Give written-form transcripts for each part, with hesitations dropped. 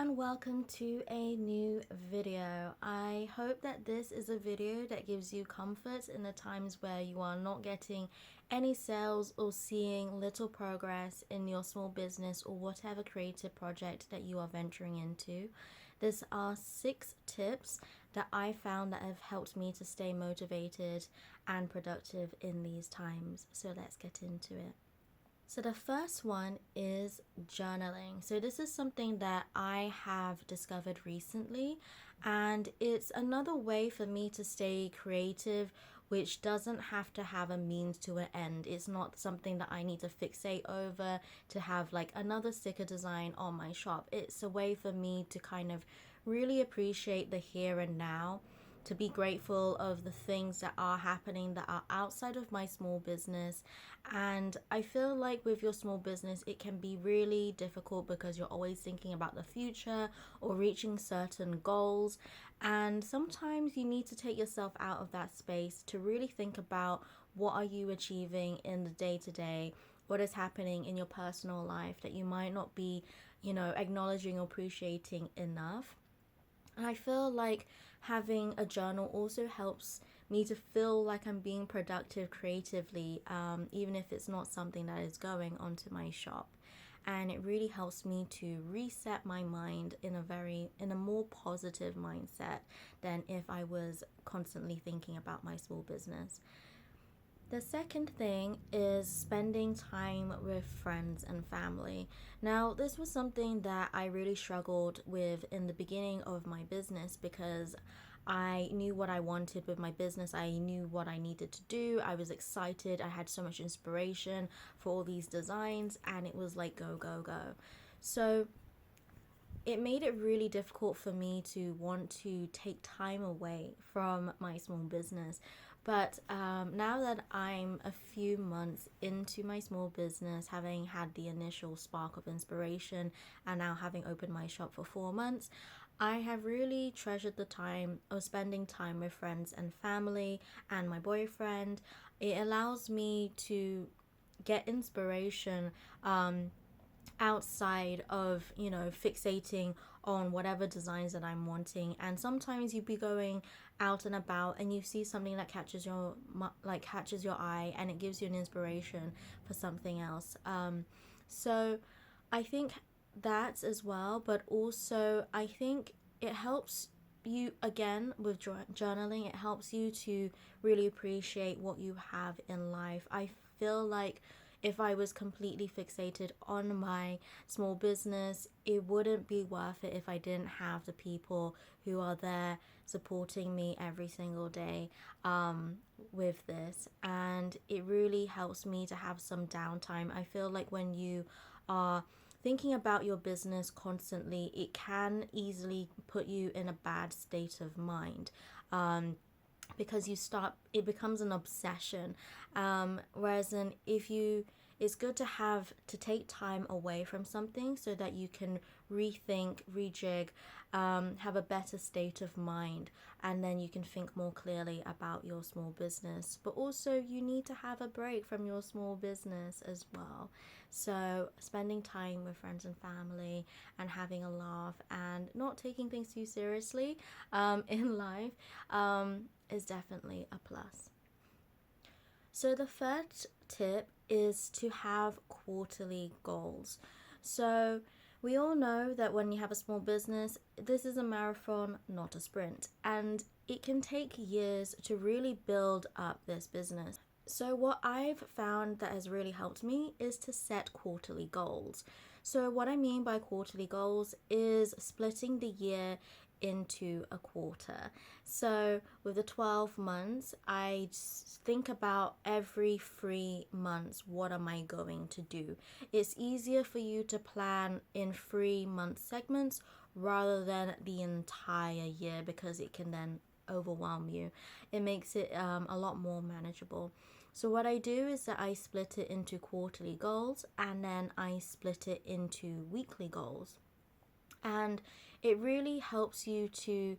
and welcome to a new video. I hope that this is a video that gives you comfort in the times where you are not getting any sales or seeing little progress in your small business or whatever creative project that you are venturing into. These are 6 tips that I found that have helped me to stay motivated and productive in these times. So let's get into it. So the first one is journaling. So this is something that I have discovered recently, and it's another way for me to stay creative, which doesn't have to have a means to an end. It's not something that I need to fixate over to have like another sticker design on my shop. It's a way for me to kind of really appreciate the here and now, to be grateful of the things that are happening that are outside of my small business. And I feel like with your small business, it can be really difficult because you're always thinking about the future or reaching certain goals. And sometimes you need to take yourself out of that space to really think about what are you achieving in the day to day, what is happening in your personal life that you might not be, acknowledging or appreciating enough. And I feel like having a journal also helps me to feel like I'm being productive creatively, even if it's not something that is going onto my shop. And it really helps me to reset my mind in a more positive mindset than if I was constantly thinking about my small business. The second thing is spending time with friends and family. Now, this was something that I really struggled with in the beginning of my business because I knew what I wanted with my business. I knew what I needed to do. I was excited. I had so much inspiration for all these designs, and it was like go, go, go. So it made it really difficult for me to want to take time away from my small business. But now that I'm a few months into my small business, having had the initial spark of inspiration and now having opened my shop for 4 months, I have really treasured the time of spending time with friends and family and my boyfriend. It allows me to get inspiration outside of fixating on whatever designs that I'm wanting. And sometimes you'd be going out and about and you see something that catches your eye, and it gives you an inspiration for something else. So I think that as well, but also I think it helps you, again, with journaling, it helps you to really appreciate what you have in life. I feel like if I was completely fixated on my small business, it wouldn't be worth it if I didn't have the people who are there supporting me every single day with this. And it really helps me to have some downtime. I feel like when you are thinking about your business constantly, it can easily put you in a bad state of mind. Because it becomes an obsession. Whereas it's good to take time away from something so that you can rethink, rejig, have a better state of mind, and then you can think more clearly about your small business. But also you need to have a break from your small business as well. So spending time with friends and family and having a laugh and not taking things too seriously in life is definitely a plus. So the third tip is to have quarterly goals. So we all know that when you have a small business, this is a marathon, not a sprint, and it can take years to really build up this business. So what I've found that has really helped me is to set quarterly goals. So what I mean by quarterly goals is splitting the year into a quarter. So with the 12 months, I think about every 3 months, what am I going to do? It's easier for you to plan in 3-month segments rather than the entire year, because it can then overwhelm you. It makes it a lot more manageable. So what I do is that I split it into quarterly goals, and then I split it into weekly goals. And it really helps you to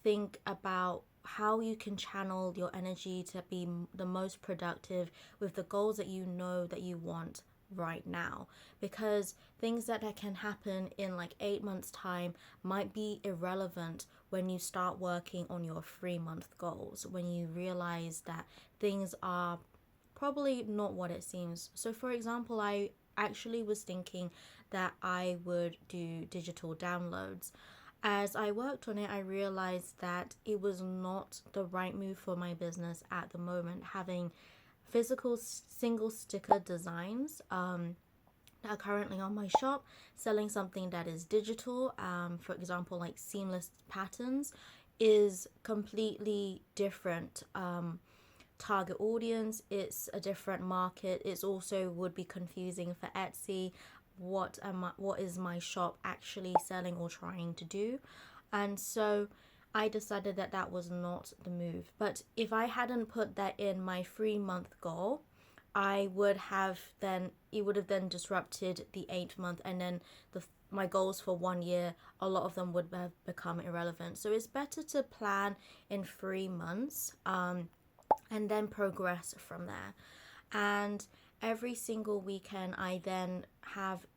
think about how you can channel your energy to be the most productive with the goals that you know that you want right now, because things that can happen in like 8 months time might be irrelevant when you start working on your 3 month goals, when you realize that things are probably not what it seems. So for example, I actually was thinking that I would do digital downloads. As I worked on it, I realized that it was not the right move for my business at the moment, having physical single sticker designs that are currently on my shop, selling something that is digital, for example, like seamless patterns, is completely different target audience. It's a different market. It's also would be confusing for Etsy. What is my shop actually selling or trying to do? And so I decided that that was not the move. But if I hadn't put that in my 3 month goal, I would have then it would have then disrupted the 8th month, and then my goals for 1 year, a lot of them would have become irrelevant. So it's better to plan in 3 months, and then progress from there. And every single weekend, I then have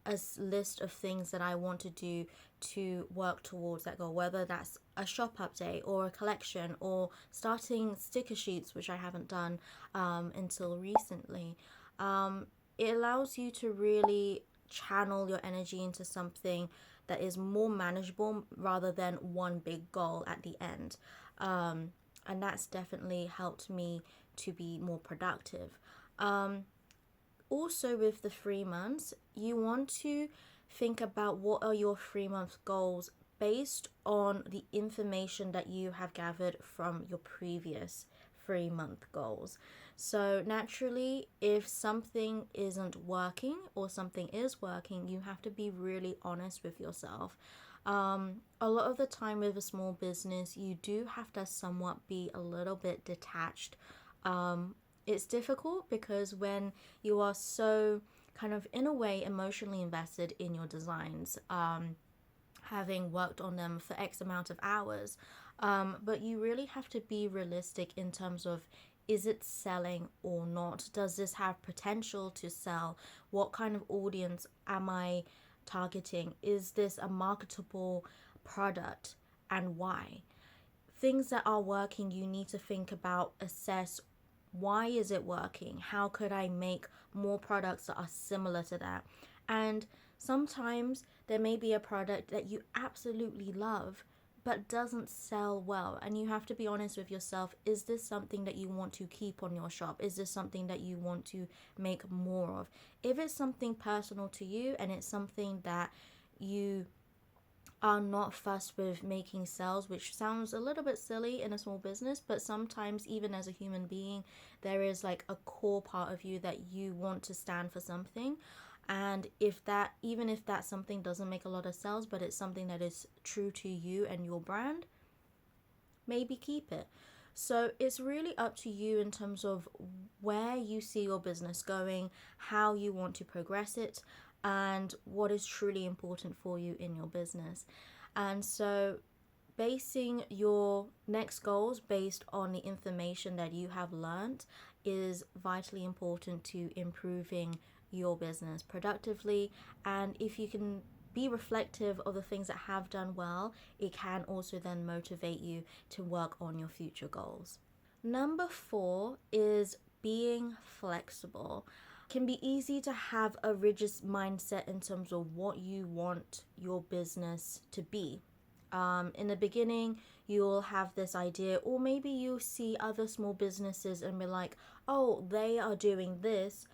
a list of things that I want to do to work towards that goal, whether that's a shop update or a collection or starting sticker sheets, which I haven't done until recently. It allows you to really channel your energy into something that is more manageable rather than one big goal at the end. And that's definitely helped me to be more productive. Also, with the 3 months, you want to think about what are your 3 month goals based on the information that you have gathered from your previous 3 month goals. So naturally, if something isn't working or something is working, you have to be really honest with yourself. A lot of the time with a small business, you do have to somewhat be a little bit detached. It's difficult because when you are so kind of in a way emotionally invested in your designs, having worked on them for X amount of hours, but you really have to be realistic in terms of, is it selling or not? Does this have potential to sell? What kind of audience am I targeting? Is this a marketable product, and why? Things that are working, you need to think about, assess, why is it working? How could I make more products that are similar to that? And sometimes there may be a product that you absolutely love but doesn't sell well, and you have to be honest with yourself. Is this something that you want to keep on your shop? Is this something that you want to make more of? If it's something personal to you and it's something that you are not fussed with making sales, which sounds a little bit silly in a small business, but sometimes even as a human being, there is like a core part of you that you want to stand for something. And if that, even if that something doesn't make a lot of sales, but it's something that is true to you and your brand, maybe keep it. So it's really up to you in terms of where you see your business going, how you want to progress it, and what is truly important for you in your business. And so basing your next goals based on the information that you have learned is vitally important to improving your business productively. And if you can be reflective of the things that have done well, it can also then motivate you to work on your future goals. Number 4 is being flexible. It can be easy to have a rigid mindset in terms of what you want your business to be. In the beginning, you'll have this idea, or maybe you'll see other small businesses and be like, oh, they are doing this,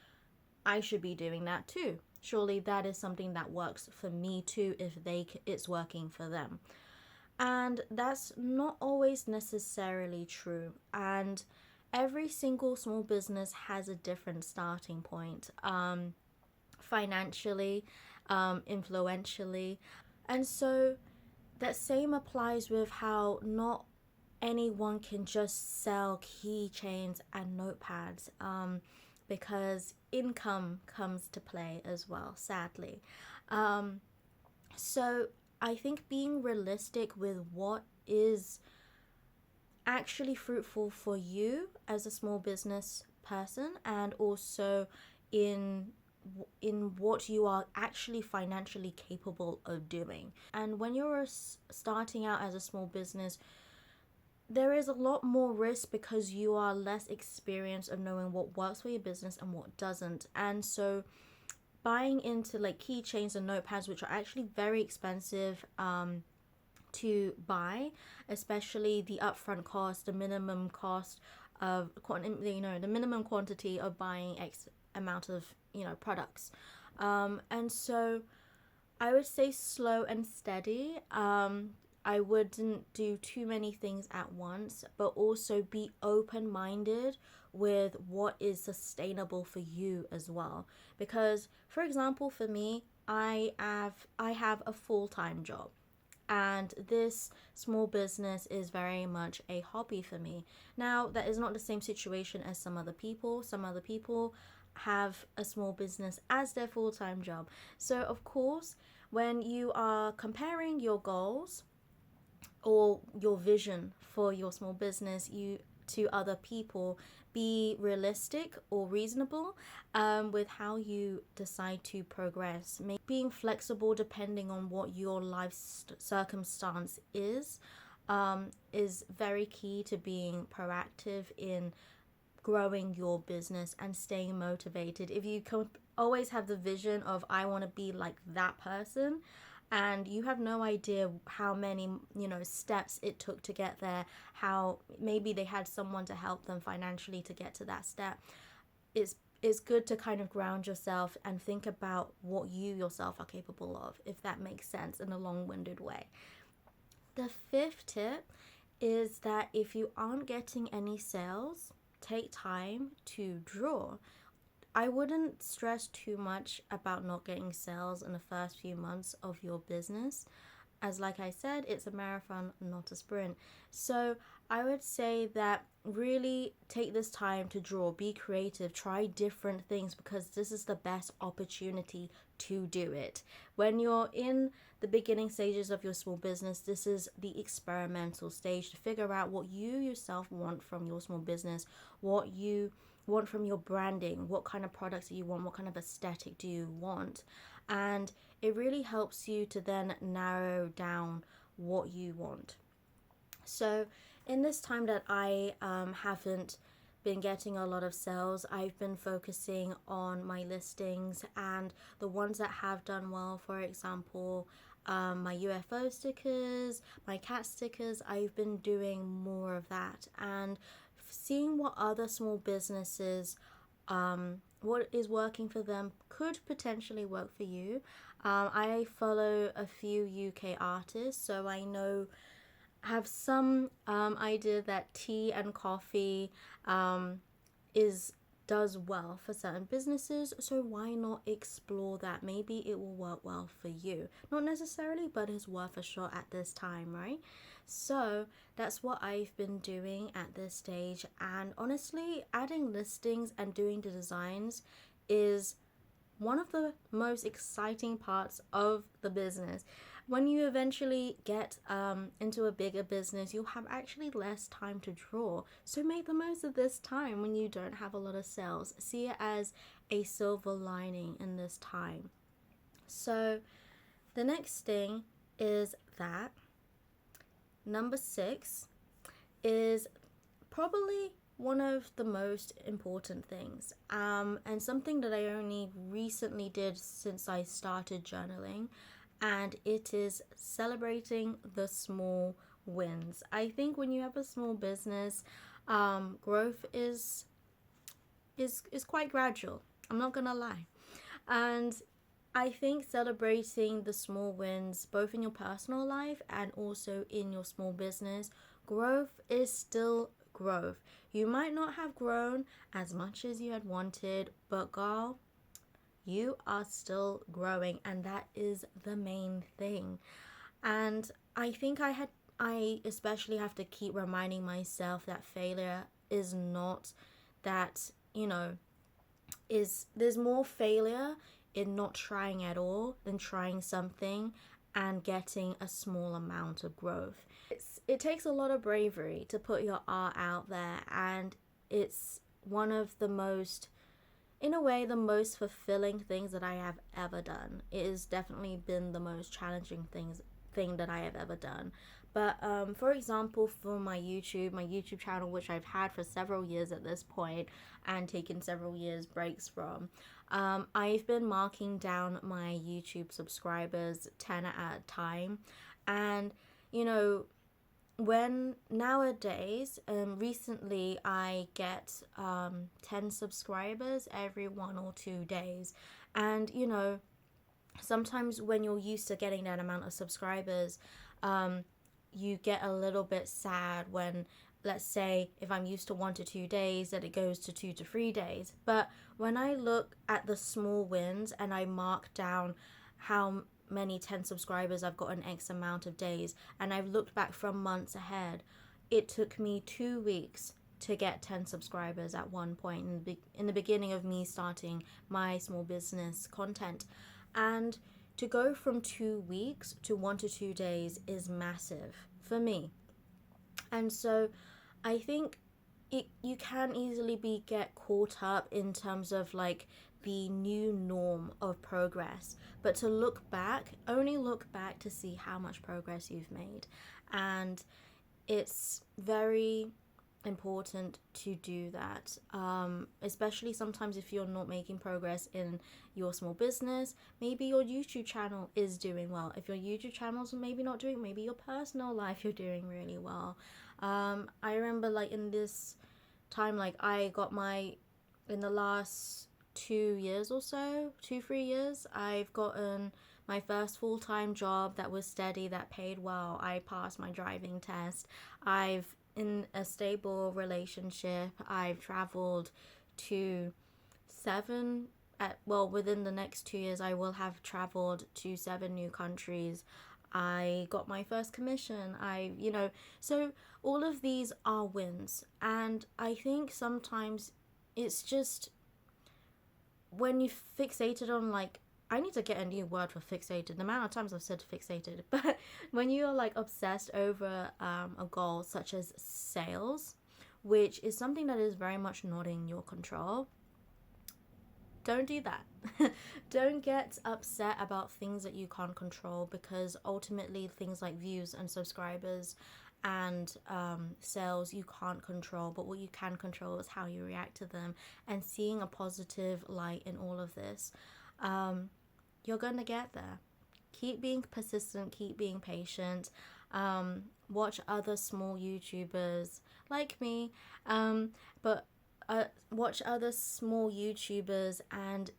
I should be doing that too. Surely that is something that works for me too if it's working for them. And that's not always necessarily true. And every single small business has a different starting point, financially, influentially. And so that same applies with how not anyone can just sell keychains and notepads, because income comes to play as well, sadly. So I think being realistic with what is actually fruitful for you as a small business person, and also in in what you are actually financially capable of doing. And when you're starting out as a small business, there is a lot more risk because you are less experienced of knowing what works for your business and what doesn't. And so buying into like keychains and notepads, which are actually very expensive to buy, especially the upfront cost, the minimum cost of the minimum quantity of buying X amount of products, and so I would say slow and steady. I wouldn't do too many things at once, but also be open minded with what is sustainable for you as well. Because, for example, for me, I have a full-time job, and this small business is very much a hobby for me. Now, that is not the same situation as some other people. Some other people have a small business as their full-time job. So, of course, when you are comparing your goals or your vision for your small business, you to other people, be realistic or reasonable with how you decide to progress. Being flexible depending on what your life circumstance is very key to being proactive in growing your business and staying motivated. If you can always have the vision of I want to be like that person, and you have no idea how many steps it took to get there, how maybe they had someone to help them financially to get to that step, it's good to kind of ground yourself and think about what you yourself are capable of, if that makes sense in a long-winded way. The fifth tip is that if you aren't getting any sales, take time to draw. I wouldn't stress too much about not getting sales in the first few months of your business. As like I said, it's a marathon, not a sprint. So I would say that really take this time to draw, be creative, try different things, because this is the best opportunity to do it. When you're in the beginning stages of your small business, this is the experimental stage to figure out what you yourself want from your small business, what you want from your branding, what kind of products do you want, what kind of aesthetic do you want, and it really helps you to then narrow down what you want. So in this time that I haven't been getting a lot of sales, I've been focusing on my listings and the ones that have done well. For example, my UFO stickers, my cat stickers, I've been doing more of that and seeing what other small businesses, what is working for them could potentially work for you. I follow a few UK artists, so I know, have some idea that tea and coffee is does well for certain businesses, so why not explore that? Maybe it will work well for you. Not necessarily, but it's worth a shot at this time, right? So that's what I've been doing at this stage, and honestly, adding listings and doing the designs is one of the most exciting parts of the business. When you eventually get into a bigger business, you'll have actually less time to draw. So make the most of this time when you don't have a lot of sales. See it as a silver lining in this time. So the next thing is that number 6 is probably one of the most important things, and something that I only recently did since I started journaling, and it is celebrating the small wins. I think when you have a small business, growth is quite gradual. I'm not gonna lie, and I think celebrating the small wins, both in your personal life and also in your small business, growth is still growth. You might not have grown as much as you had wanted, but girl, you are still growing, and that is the main thing. And I think I especially have to keep reminding myself that failure is not that, there's more failure in not trying at all than trying something and getting a small amount of growth. It takes a lot of bravery to put your art out there, and it's one of the most in a way, the most fulfilling things that I have ever done. It has definitely been the most challenging thing that I have ever done. But for example, for my YouTube channel, which I've had for several years at this point and taken several years breaks from, I've been marking down my YouTube subscribers 10 at a time. And, you know, when nowadays, recently I get 10 subscribers every 1 or 2 days. And, you know, sometimes when you're used to getting that amount of subscribers, you get a little bit sad when, let's say, if I'm used to 1 to 2 days, that it goes to 2 to 3 days. But when I look at the small wins and I mark down how many 10 subscribers I've got in X amount of days, and I've looked back from months ahead, it took me 2 weeks to get 10 subscribers at one point in the beginning of me starting my small business content. And to go from 2 weeks to 1 to 2 days is massive for me. And so I think you can easily get caught up in terms of like the new norm of progress, but to look back, only look back to see how much progress you've made. And it's very important to do that, especially sometimes if you're not making progress in your small business. Maybe your YouTube channel is doing well. If your YouTube channel's maybe not doing, maybe your personal life you're doing really well. I remember like in this time, like I got in the last 2 years or so, 2-3 years, I've gotten my first full-time job that was steady, that paid well. I passed my driving test. I've in a stable relationship. I've traveled to within the next 2 years, I will have traveled to 7 new countries. I got my first commission. So all of these are wins. And I think sometimes it's just when you fixated on like, I need to get a new word for fixated. The amount of times I've said fixated. But when you're like obsessed over a goal such as sales, which is something that is very much not in your control, don't do that. Don't get upset about things that you can't control, because ultimately things like views and subscribers and sales you can't control, but what you can control is how you react to them, and seeing a positive light in all of this. You're gonna get there. Keep being persistent, keep being patient. Watch other small YouTubers like me, but watch other small YouTubers and,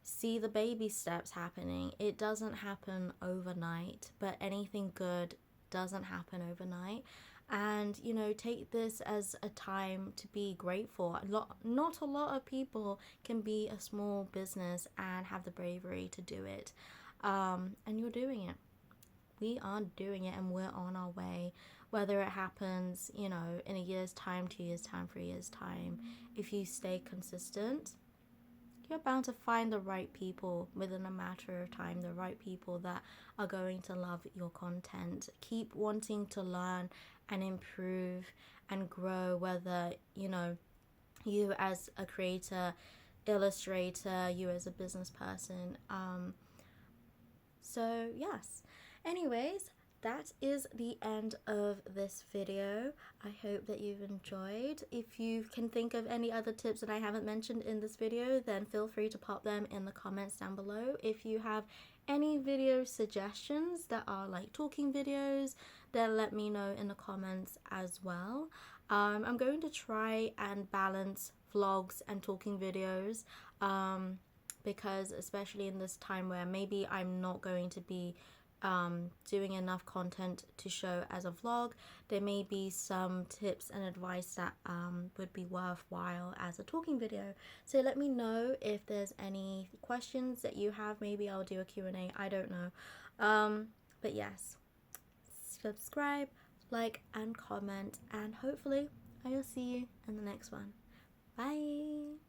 see the baby steps happening. It doesn't happen overnight, but anything good doesn't happen overnight. And, take this as a time to be grateful. Not a lot of people can be a small business and have the bravery to do it. And you're doing it. We are doing it, and we're on our way. Whether it happens, in a year's time, 2 years' time, 3 years' time, if you stay consistent, you're bound to find the right people within a matter of time, the right people that are going to love your content. Keep wanting to learn and improve and grow, whether, you as a creator, illustrator, you as a business person. So yes. Anyways, that is the end of this video. I hope that you've enjoyed. If you can think of any other tips that I haven't mentioned in this video, then feel free to pop them in the comments down below. If you have any video suggestions that are like talking videos, then let me know in the comments as well. I'm going to try and balance vlogs and talking videos, because especially in this time where maybe I'm not going to be doing enough content to show as a vlog, there may be some tips and advice that would be worthwhile as a talking video. So let me know if there's any questions that you have. Maybe I'll do a Q&A, I don't know. But yes, subscribe, like and comment, and hopefully I will see you in the next one. Bye.